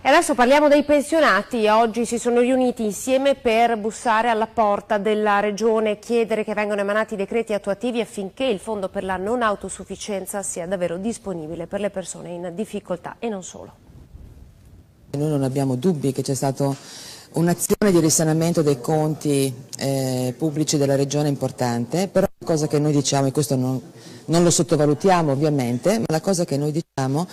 E adesso parliamo dei pensionati. Oggi si sono riuniti insieme per bussare alla porta della Regione e chiedere che vengano emanati decreti attuativi affinché il fondo per la non autosufficienza sia davvero disponibile per le persone in difficoltà e non solo. Noi non abbiamo dubbi che c'è stata un'azione di risanamento dei conti pubblici della Regione importante, però la cosa che noi diciamo, e questo non lo sottovalutiamo ovviamente, ma la cosa che noi diciamo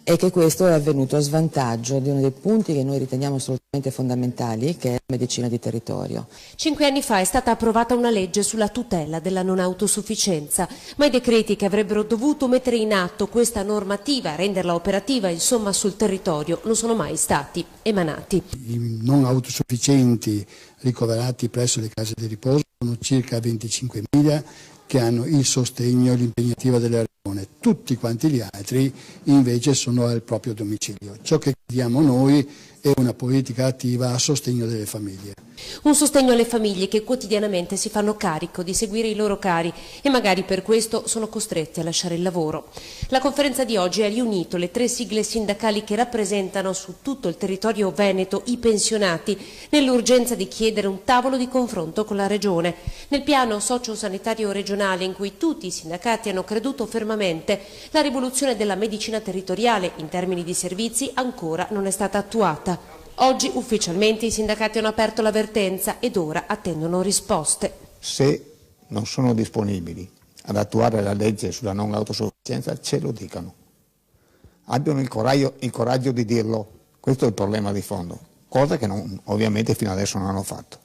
è che questo è avvenuto a svantaggio di uno dei punti che noi riteniamo assolutamente fondamentali, che è la medicina di territorio. 5 anni fa è stata approvata una legge sulla tutela della non autosufficienza, ma i decreti che avrebbero dovuto mettere in atto questa normativa, renderla operativa insomma sul territorio, non sono mai stati emanati. I non autosufficienti ricoverati presso le case di riposo sono circa 25.000 che hanno il sostegno e l'impegnativa della Regione. Tutti quanti gli altri invece sono al proprio domicilio. Ciò che chiediamo noi è una politica attiva a sostegno delle famiglie. Un sostegno alle famiglie che quotidianamente si fanno carico di seguire i loro cari e magari per questo sono costretti a lasciare il lavoro. La conferenza di oggi ha riunito le 3 sigle sindacali che rappresentano su tutto il territorio veneto i pensionati nell'urgenza di chiedere un tavolo di confronto con la Regione. Nel piano sociosanitario regionale in cui tutti i sindacati hanno creduto fermamente, la rivoluzione della medicina territoriale in termini di servizi ancora non è stata attuata. Oggi ufficialmente i sindacati hanno aperto l'avvertenza ed ora attendono risposte. Se non sono disponibili ad attuare la legge sulla non autosufficienza, ce lo dicano. Abbiano il coraggio di dirlo. Questo è il problema di fondo, cosa che ovviamente fino adesso non hanno fatto.